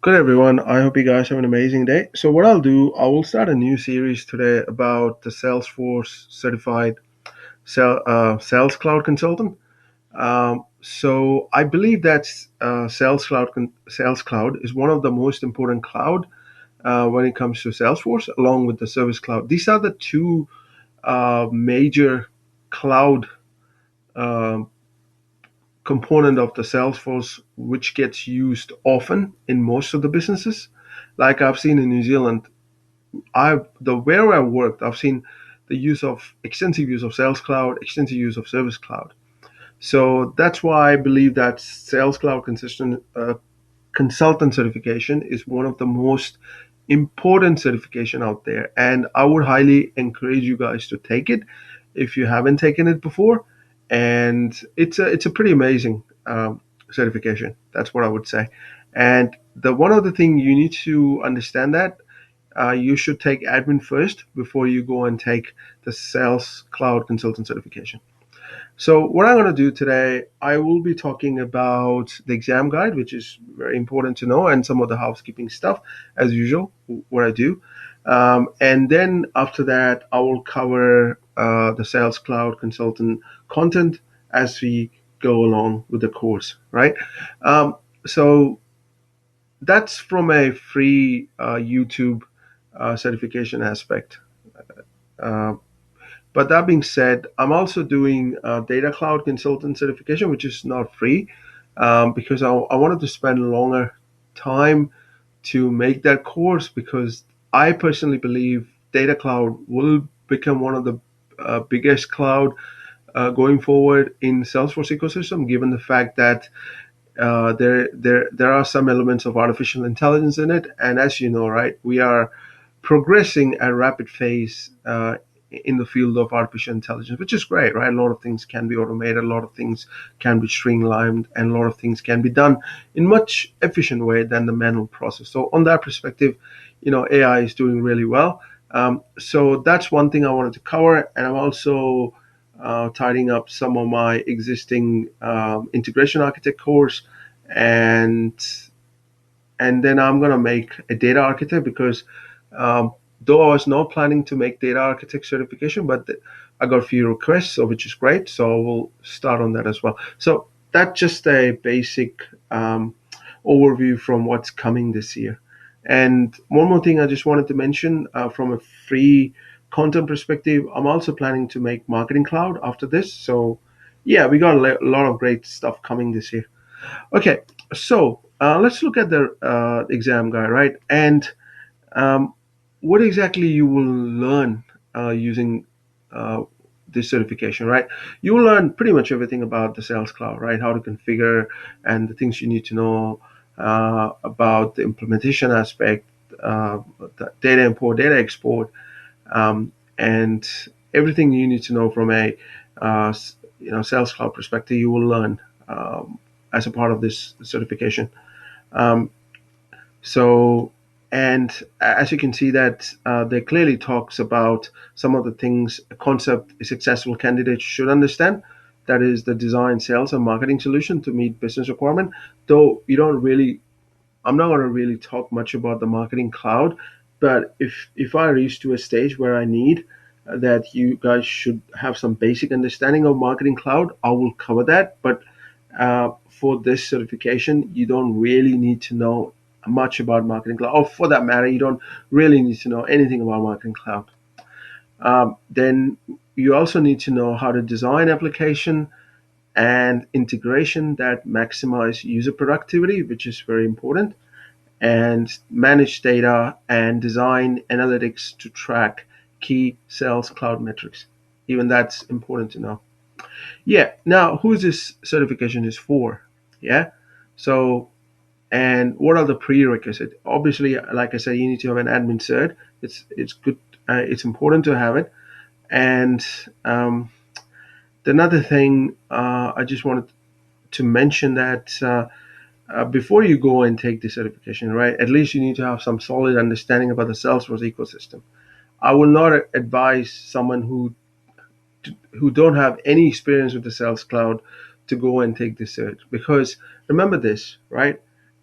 Good everyone. I hope you guys have an amazing day. So what I'll do, I will start a new series today about the Salesforce certified Sales Cloud consultant. So I believe that Sales Cloud is one of the most important cloud when it comes to Salesforce, along with the Service Cloud. These are the two major cloud uh, component of the Salesforce which gets used often in most of the businesses. Like I've seen in New Zealand, where I worked, I've seen the extensive use of Sales Cloud, extensive use of Service Cloud. So that's why I believe that Sales Cloud consultant certification is one of the most important certification out there, and I would highly encourage you guys to take it if you haven't taken it before. And it's a pretty amazing certification. That's what I would say. And the one other thing you need to understand that you should take admin first before you go and take the Sales Cloud Consultant certification. So, what I'm going to do today, I will be talking about the exam guide, which is very important to know, and some of the housekeeping stuff, as usual, what I do. And then after that, I will cover the Sales Cloud Consultant content as we go along with the course, right? So, that's from a free YouTube certification aspect. Uh, but that being said, I'm also doing Data Cloud Consultant certification, which is not free because I wanted to spend longer time to make that course because I personally believe Data Cloud will become one of the biggest cloud going forward in Salesforce ecosystem, given the fact that there are some elements of artificial intelligence in it, and as you know, right, we are progressing at a rapid phase in the field of artificial intelligence, which is great, right? A lot of things can be automated, a lot of things can be streamlined, and a lot of things can be done in much efficient way than the manual process. So, on that perspective, AI is doing really well. So that's one thing I wanted to cover, and I'm also tidying up some of my existing integration architect course, and then I'm gonna make a data architect because though I was not planning to make data architect certification, but I got a few requests, so which is great. So we'll start on that as well. So that's just a basic overview from what's coming this year. And one more thing I just wanted to mention from a free content perspective, I'm also planning to make Marketing Cloud after this. So yeah, we got a lot of great stuff coming this year. Okay, so let's look at the exam guide, right? And um, what exactly you will learn using uh, this certification, right? You will learn pretty much everything about the Sales Cloud, right? How to configure and the things you need to know about the implementation aspect, the data import, data export, and everything you need to know from a Sales Cloud perspective. You will learn as a part of this certification. Um, so, and as you can see that there clearly talks about some of the things a concept a successful candidate should understand. That is the design, sales, and marketing solution to meet business requirement. Though you don't really, I'm not going to really talk much about the marketing cloud, but if I reach to a stage where I need that you guys should have some basic understanding of marketing cloud, I will cover that. But for this certification, you don't really need to know much about Marketing Cloud, or for that matter, you don't really need to know anything about Marketing Cloud. Then you also need to know how to design application and integration that maximize user productivity, which is very important, and manage data and design analytics to track key sales cloud metrics. Even that's important to know. Yeah. Now, who is this certification is for? Yeah. So, and what are the prerequisites? Obviously, like I said, you need to have an admin cert. It's good. It's important to have it. And another thing, I just wanted to mention that before you go and take the certification, right? At least you need to have some solid understanding about the Salesforce ecosystem. I will not advise someone who don't have any experience with the Sales Cloud to go and take this cert because remember this, right?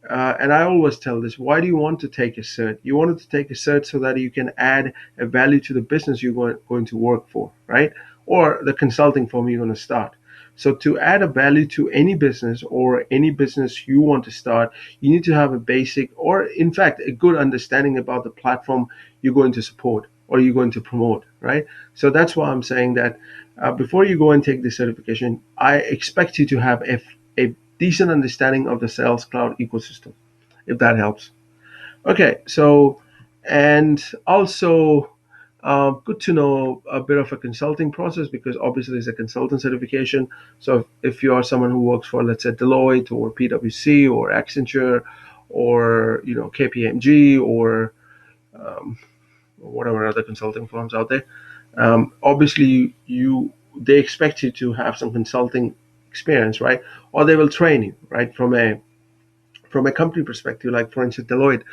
And I always tell this: why do you want to take a cert? You wanted to take a cert so that you can add a value to the business you're going to work for, right? Or the consulting firm you're going to start. So to add a value to any business or any business you want to start, you need to have a basic, or in fact, a good understanding about the platform you're going to support or you're going to promote, right? So that's why I'm saying that before you go and take the certification, I expect you to have a decent understanding of the Sales Cloud ecosystem, if that helps. Okay, so, and also good to know a bit of a consulting process, because obviously it's a consultant certification. So if you are someone who works for, let's say, Deloitte or PwC or Accenture or KPMG or whatever other consulting firms out there, obviously they expect you to have some consulting experience, right? Or they will train you, right, from a company perspective. Like for instance, Deloitte.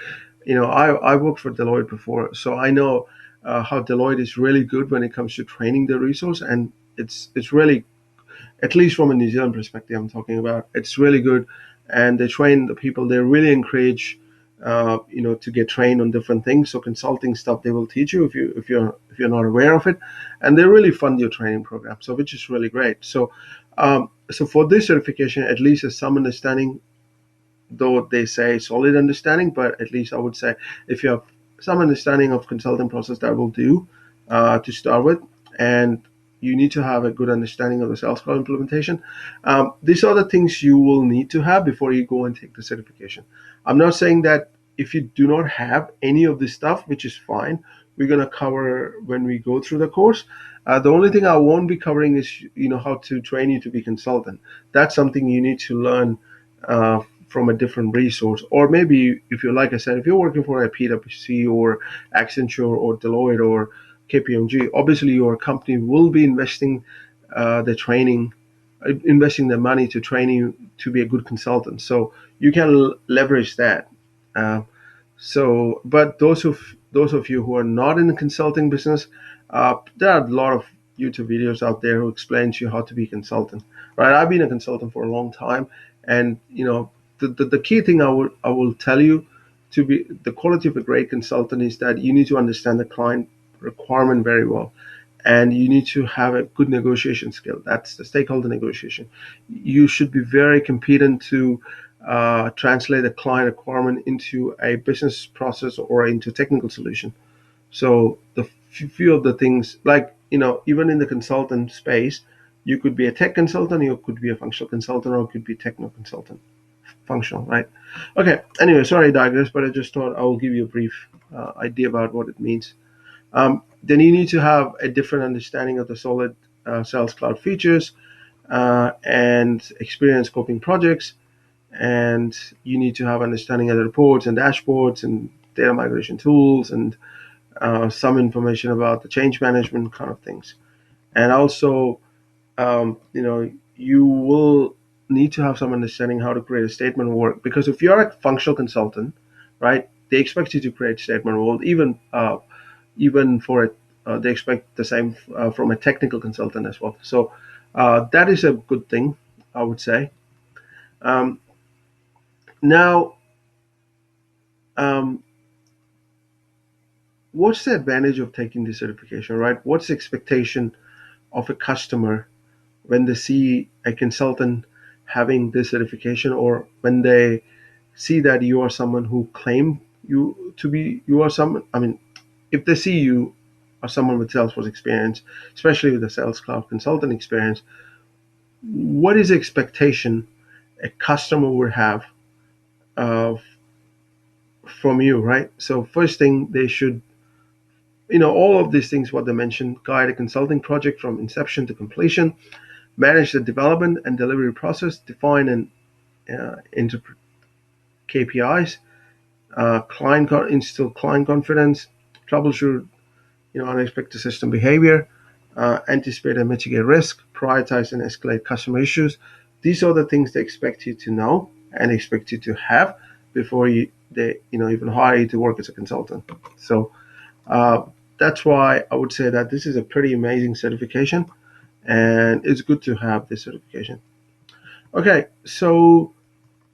I worked for Deloitte before, so I know how Deloitte is really good when it comes to training the resource, and it's really, at least from a New Zealand perspective, I'm talking about. It's really good, and they train the people. They really encourage, to get trained on different things. So consulting stuff they will teach you if you're not aware of it, and they really fund your training program. So which is really great. So for this certification, at least there's some understanding, though they say solid understanding, but at least I would say if you have some understanding of consulting process, that will do to start with. And you need to have a good understanding of the Sales Cloud implementation. These are the things you will need to have before you go and take the certification. I'm not saying that if you do not have any of this stuff, which is fine, we're going to cover when we go through the course. The only thing I won't be covering is how to train you to be consultant. That's something you need to learn from a different resource. Or maybe if you, like I said, if you're working for a PwC or Accenture or Deloitte or KPMG, obviously your company will be investing the money to train you to be a good consultant. So you can leverage that. Uh, but those of you who are not in the consulting business, there are a lot of YouTube videos out there who explain to you how to be a consultant. Right? I've been a consultant for a long time, and the key thing I will tell you to be the quality of a great consultant is that you need to understand the client requirement very well, and you need to have a good negotiation skill. That's the stakeholder negotiation. You should be very competent to translate a client requirement into a business process or into technical solution. So the few of the things, like even in the consultant space, you could be a tech consultant, you could be a functional consultant, or you could be a technical consultant. Functional, right? Okay. Anyway, sorry, I digress, but I just thought I will give you a brief idea about what it means. Then you need to have a different understanding of the solid Sales Cloud features and experience scoping projects, and you need to have understanding of the reports and dashboards and data migration tools and some information about the change management kind of things. And also, you will need to have some understanding how to create a statement of work, because if you're a functional consultant, right, they expect you to create statement of work. Even for it, they expect the same from a technical consultant as well. So that is a good thing, I would say. Um, Now, um, what's the advantage of taking this certification, right? What's the expectation of a customer when they see a consultant having this certification, or when they see that you are someone who claim you are someone? I mean, if they see you are someone with Salesforce experience, especially with the Sales Cloud consultant experience, what is the expectation a customer would have uh, from you, right? So first thing, they should, all of these things, what they mentioned: guide a consulting project from inception to completion, manage the development and delivery process, define and interpret KPIs, instill client confidence, troubleshoot, unexpected system behavior, anticipate and mitigate risk, prioritize and escalate customer issues. These are the things they expect you to know and expect you to have before they even hire you to work as a consultant. So uh, that's why I would say that this is a pretty amazing certification, and it's good to have this certification. Okay, so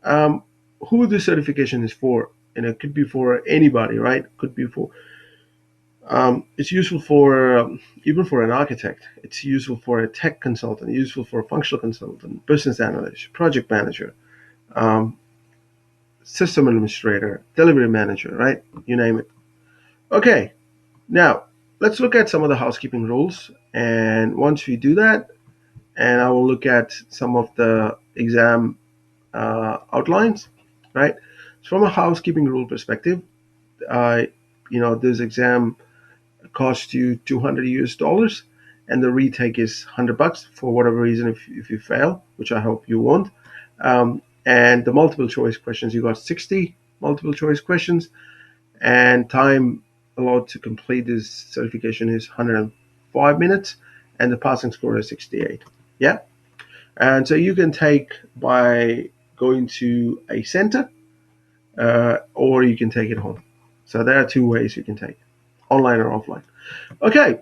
um, who this certification is for, and it could be for anybody, right? Could be for it's useful for even for an architect. It's useful for a tech consultant, useful for a functional consultant, business analyst, project manager, um, system administrator, delivery manager, right? You name it. Okay, now let's look at some of the housekeeping rules. And once we do that, and I will look at some of the exam outlines, right? So from a housekeeping rule perspective, uh, this exam costs you 200 US dollars, and the retake is $100 for whatever reason if you fail, which I hope you won't. And the multiple choice questions, you got 60 multiple choice questions, and time allowed to complete this certification is 105 minutes, and the passing score is 68. Yeah, and so you can take by going to a center, or you can take it home. So there are two ways you can take, online or offline. Okay,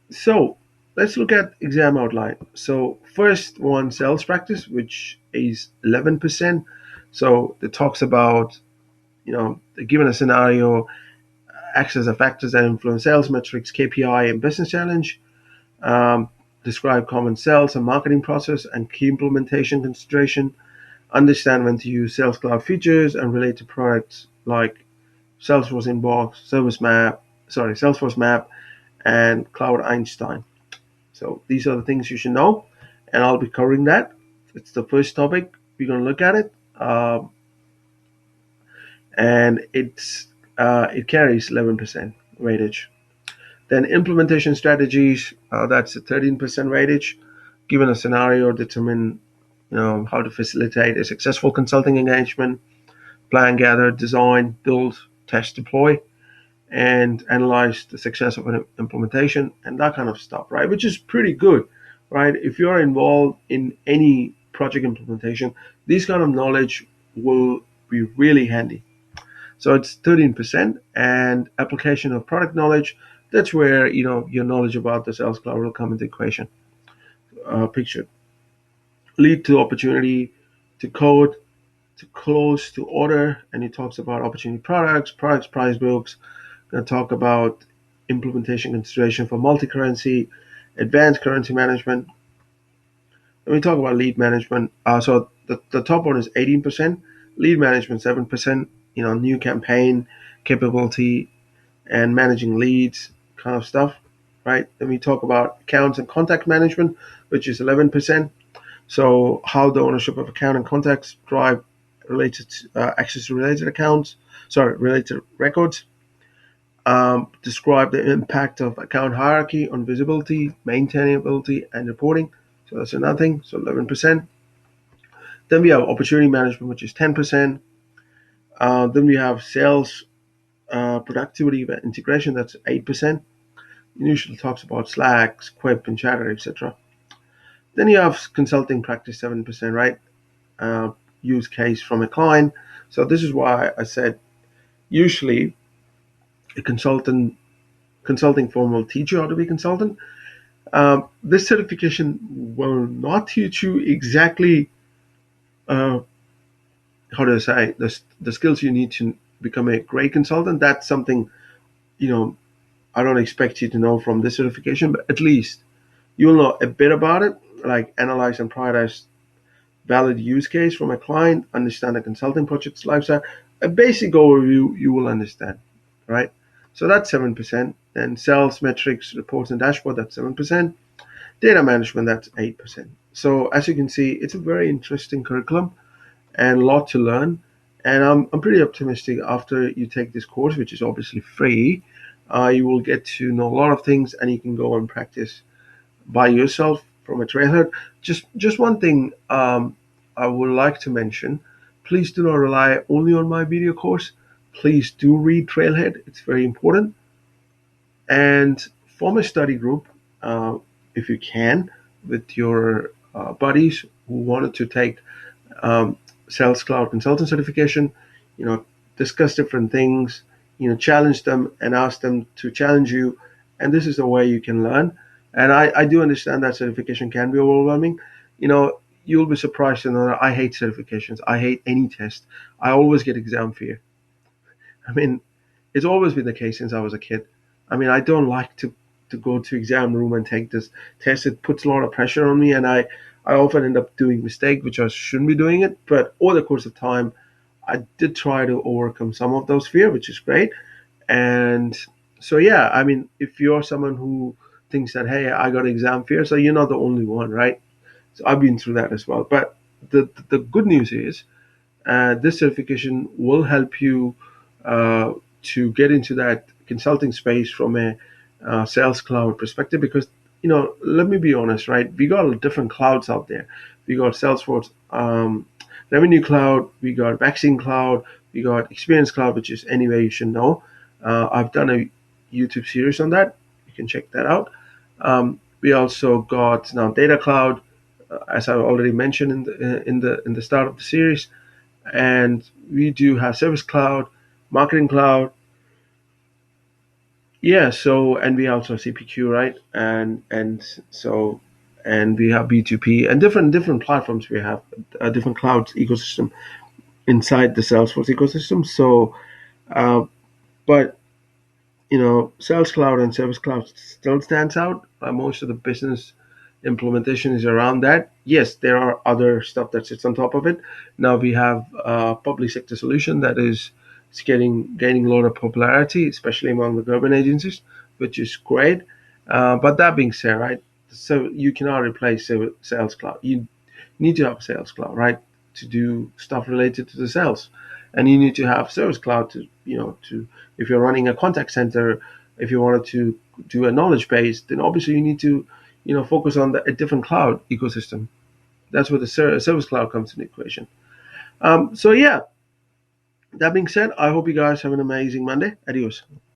so let's look at exam outline. So first one, sales practice, which is 11%. So it talks about, given a scenario, access of factors that influence sales metrics, KPI, and business challenge. Um, Describe common sales and marketing process and key implementation consideration. Understand when to use Sales Cloud features and relate to products like Salesforce Inbox, Salesforce Map, and Cloud Einstein. So these are the things you should know, and I'll be covering that. It's the first topic. We're going to look at it, and it carries 11% weightage. Then implementation strategies, that's a 13% weightage. Given a scenario, determine how to facilitate a successful consulting engagement, plan, gather, design, build, test, deploy, and analyze the success of an implementation and that kind of stuff, right? Which is pretty good, right? If you're involved in any project implementation, this kind of knowledge will be really handy. So it's 13%, and application of product knowledge. That's where your knowledge about the Sales Cloud will come into equation. Picture lead to opportunity, to code, to close, to order, and he talks about opportunity products, price books. Going to talk about implementation consideration for multi-currency, advanced currency management. Let me talk about lead management. So the top one is 18%, lead management 7%. New campaign capability and managing leads kind of stuff, right? Then we talk about accounts and contact management, which is 11%. So how the ownership of account and contacts drive related access to related records. Describe the impact of account hierarchy on visibility, maintainability, and reporting. So that's another thing. So 11%. Then we have opportunity management, which is 10%. Then we have sales productivity integration. That's 8%. It usually talks about Slack, Quip, and Chatter, etc. Then you have consulting practice, 7%, right? Use case from a client. So this is why I said usually a consulting firm will teach you how to be a consultant. This certification will not teach you exactly uh, how to say the skills you need to become a great consultant. That's something I don't expect you to know from this certification, but at least you'll know a bit about it, like analyze and prioritize valid use case from a client, understand the consulting project's lifestyle. A basic overview you will understand, right? So that's 7%. Then sales metrics, reports, and dashboard, that's 7%. Data management, that's 8%. So as you can see, it's a very interesting curriculum and a lot to learn. And I'm pretty optimistic after you take this course, which is obviously free, you will get to know a lot of things and you can go and practice by yourself from a trailhead. Just one thing I would like to mention. Please do not rely only on my video course. Please do read Trailhead. It's very important. And form a study group, if you can, with your buddies who wanted to take um, Sales Cloud Consultant certification. Discuss different things. Challenge them and ask them to challenge you. And this is the way you can learn. And I do understand that certification can be overwhelming. You know, you'll be surprised to know that I hate certifications. I hate any test. I always get exam fear. I mean, it's always been the case since I was a kid. I mean, I don't like to go to exam room and take this test. It puts a lot of pressure on me, and I often end up doing mistake, which I shouldn't be doing it. But over the course of time, I did try to overcome some of those fear, which is great. And so yeah, I mean, if you're someone who thinks that hey, I got exam fear, so you're not the only one, right? So I've been through that as well. But the good news is this certification will help you uh, to get into that consulting space from a sales cloud perspective. Because let me be honest, right? We got different clouds out there. We got Salesforce Revenue Cloud, we got Vaccine Cloud, we got Experience Cloud, which is anyway you should know. I've done a YouTube series on that. You can check that out. We also got now Data Cloud, as I already mentioned in the start of the series, and we do have Service Cloud, Marketing Cloud. Yeah, so and we also have CPQ, right? And we have B2P and different platforms. We have a different clouds ecosystem inside the Salesforce ecosystem. So, uh, but Sales Cloud and Service Cloud still stands out. Most of the business implementation is around that. Yes, there are other stuff that sits on top of it. Now we have a public sector solution that is gaining a lot of popularity, especially among the government agencies, which is great. But that being said, right, so you cannot replace Sales Cloud. You need to have Sales Cloud, right, to do stuff related to the sales, and you need to have Service Cloud to if you're running a contact center, if you wanted to do a knowledge base, then obviously you need to focus on a different cloud ecosystem. That's where the Service Cloud comes in the equation. So yeah, that being said, I hope you guys have an amazing Monday. Adios.